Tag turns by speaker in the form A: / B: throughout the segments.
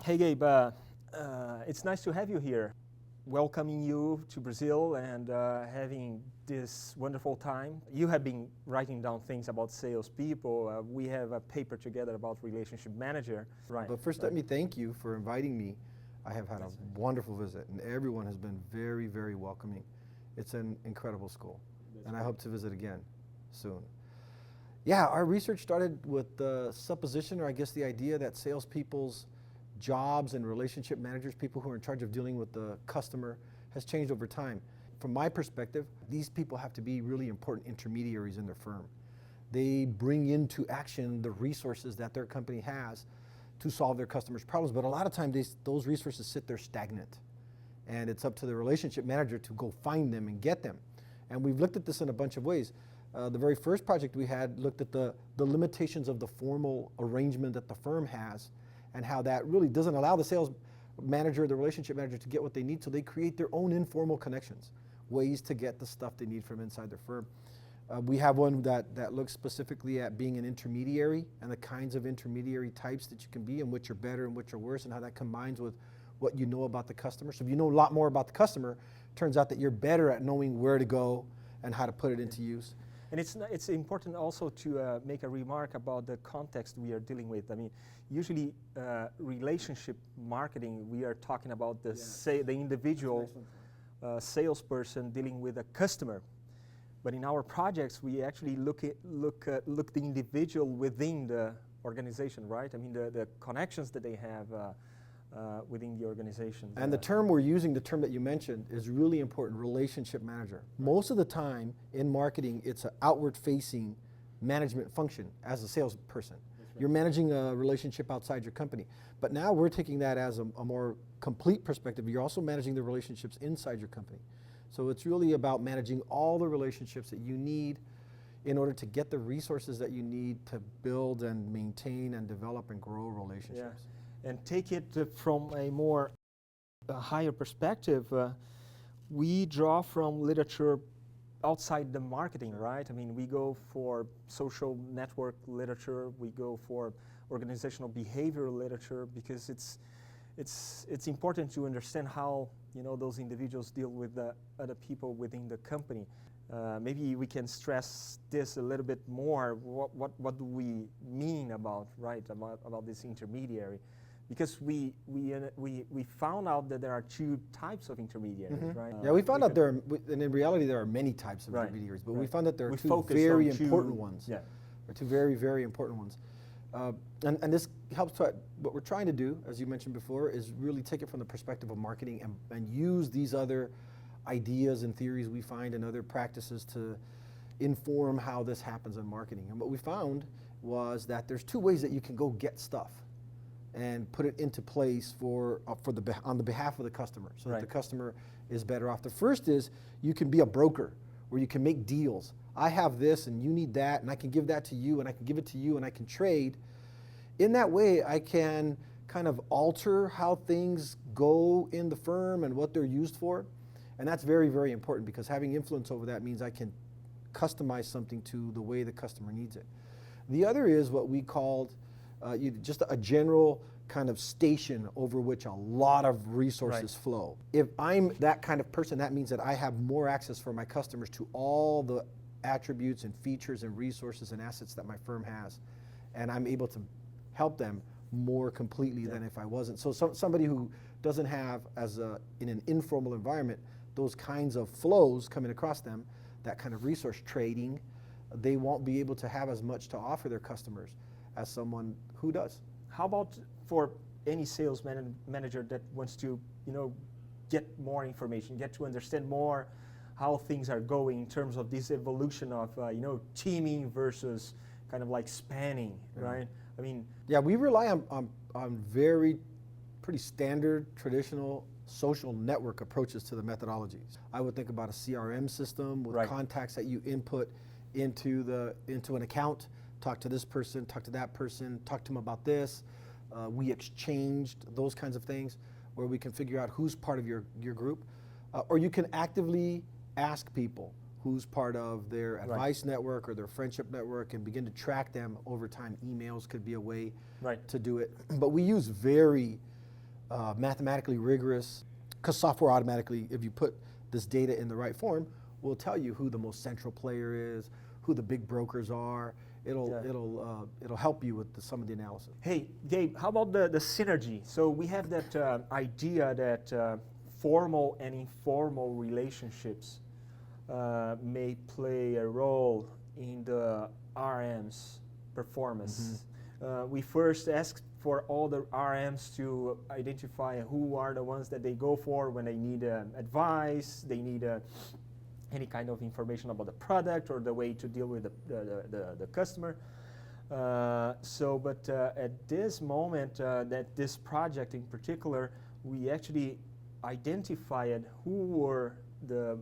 A: Hey Gabe, it's nice to have you here. Welcoming you to Brazil and having this wonderful time. You have been writing down things about salespeople. We have a paper together about relationship manager. Right.
B: But first, let me thank you for inviting me. I have had a wonderful visit, and everyone has been very, very welcoming. It's an incredible school, and I hope to visit again soon. Yeah, our research started with the supposition, or I guess the idea, that salespeople's jobs and relationship managers, people who are in charge of dealing with the customer, has changed over time. From my perspective, these people have to be really important intermediaries in their firm. They bring into action the resources that their company has to solve their customers' problems, but a lot of times those resources sit there stagnant, and it's up to the relationship manager to go find them and get them. And we've looked at this in a bunch of ways. The very first project we had looked at the limitations of the formal arrangement that the firm has, and how that really doesn't allow the sales manager, the relationship manager, to get what they need, so they create their own informal connections, ways to get the stuff they need from inside their firm. We have one that looks specifically at being an intermediary and the kinds of intermediary types that you can be, and which are better and which are worse, and how that combines with what you know about the customer. So if you know a lot more about the customer, it turns out that you're better at knowing where to go and how to put it into use.
A: And it's important also to make a remark about the context we are dealing with. I mean, usually relationship marketing, we are talking about the individual salesperson dealing with a customer. But in our projects, we actually look the individual within the organization, right? I mean, the connections that they have within the organization.
B: And the term we're using, the term that you mentioned, is really important: relationship manager. Most of the time in marketing, it's an outward-facing management function as a salesperson. Right. You're managing a relationship outside your company. But now we're taking that as a more complete perspective. You're also managing the relationships inside your company. So it's really about managing all the relationships that you need in order to get the resources that you need to build and maintain and develop and grow relationships.
A: Yeah. And take it from a more higher perspective, we draw from literature outside the marketing, right? I mean, we go for social network literature, we go for organizational behavioral literature, because it's important to understand how, you know, those individuals deal with the other people within the company. Maybe we can stress this a little bit more. What do we mean about this intermediary? Because we found out that there are two types of intermediaries, right?
B: Yeah, we found out and in reality there are many types of intermediaries, but we found that there are two very important ones.
A: Yeah.
B: Or two very, very important ones. And this helps to, what we're trying to do, as you mentioned before, is really take it from the perspective of marketing and use these other ideas and theories we find and other practices to inform how this happens in marketing. And what we found was that there's two ways that you can go get stuff and put it into place on the behalf of the customer, so that the customer is better off. The first is you can be a broker, where you can make deals. I have this and you need that, and I can give that to you, and I can give it to you, and I can trade. In that way, I can kind of alter how things go in the firm and what they're used for. And that's very, very important, because having influence over that means I can customize something to the way the customer needs it. The other is what we called just a general kind of station over which a lot of resources flow. If I'm that kind of person, that means that I have more access for my customers to all the attributes and features and resources and assets that my firm has, and I'm able to help them more completely than if I wasn't. So somebody who doesn't have, in an informal environment, those kinds of flows coming across them, that kind of resource trading, they won't be able to have as much to offer their customers as someone who does.
A: How about for any sales manager that wants to, get more information, get to understand more how things are going in terms of this evolution of, teaming versus kind of like spanning, right? I mean,
B: yeah, we rely on very pretty standard, traditional social network approaches to the methodologies. I would think about a CRM system with contacts that you input into an account. Talk to this person, talk to that person, talk to them about this. We exchanged those kinds of things, where we can figure out who's part of your group. Or you can actively ask people who's part of their advice network or their friendship network, and begin to track them over time. Emails could be a way to do it. But we use very mathematically rigorous, because software automatically, if you put this data in the right form, will tell you who the most central player is, who the big brokers are. It'll help you with some of the analysis.
A: Hey, Gabe, how about the synergy? So we have that idea that formal and informal relationships may play a role in the RM's performance. We first ask for all the RMs to identify who are the ones that they go for when they need advice, they need any kind of information about the product or the way to deal with the customer. But at this moment, that this project in particular, we actually identified who were the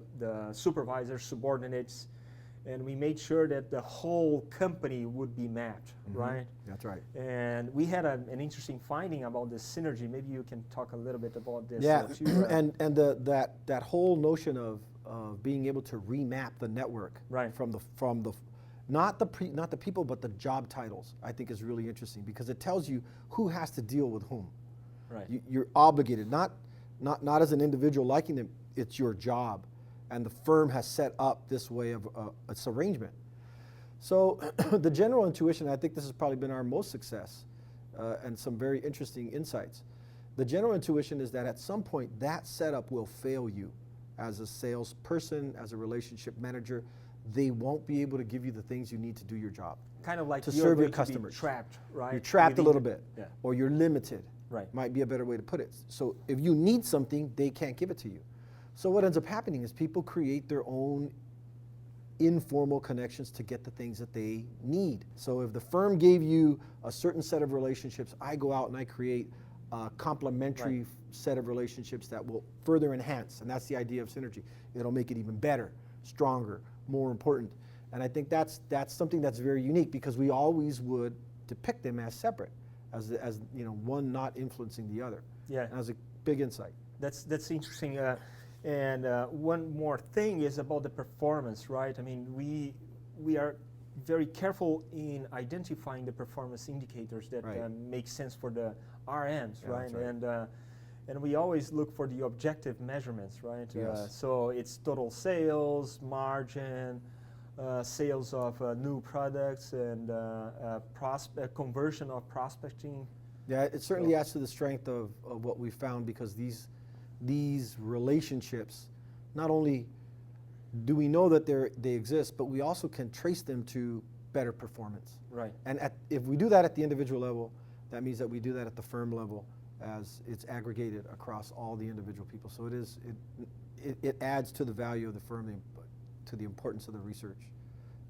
A: supervisors, subordinates, and we made sure that the whole company would be mapped, right?
B: That's right.
A: And we had an interesting finding about this synergy. Maybe you can talk a little bit about this.
B: Yeah, and that whole notion of being able to remap the network,
A: right,
B: from the not the people but the job titles, I think is really interesting, because it tells you who has to deal with whom.
A: Right.
B: You're obligated, not as an individual liking them. It's your job, and the firm has set up this way of its arrangement. So the general intuition, I think this has probably been our most success, and some very interesting insights. The general intuition is that at some point that setup will fail you as a salesperson, as a relationship manager. They won't be able to give you the things you need to do your job.
A: Kind of like
B: to
A: you're
B: serve your
A: going
B: customers.
A: To be trapped, right?
B: You're trapped a little bit,
A: yeah,
B: or you're limited.
A: Right.
B: Might be a better way to put it. So if you need something, they can't give it to you. So what ends up happening is people create their own informal connections to get the things that they need. So if the firm gave you a certain set of relationships, I go out and I create a complementary set of relationships that will further enhance, and that's the idea of synergy. It'll make it even better, stronger, more important. And I think that's something that's very unique, because we always would depict them as separate, as you know, one not influencing the other.
A: Yeah.
B: And that's a big insight.
A: That's interesting. And one more thing is about the performance, right? I mean, we are very careful in identifying the performance indicators that make sense for the RMs,
B: Yeah,
A: right?
B: that's right.
A: And we always look for the objective measurements, right?
B: Yes.
A: So it's total sales, margin, sales of new products, and conversion of prospecting.
B: Yeah, it certainly adds to the strength of what we found, because these relationships, not only do we know that they exist, but we also can trace them to better performance.
A: Right.
B: And if we do that at the individual level, that means that we do that at the firm level, as it's aggregated across all the individual people. So it adds to the value of the firm, to the importance of the research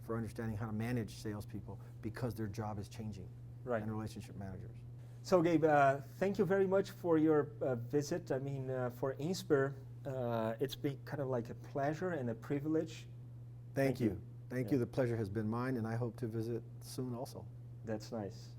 B: for understanding how to manage salespeople, because their job is changing,
A: right,
B: and relationship managers.
A: So Gabe, thank you very much for your visit. I mean, for Insper, it's been kind of like a pleasure and a privilege.
B: Thank you. Thank you. The pleasure has been mine, and I hope to visit soon also.
A: That's nice.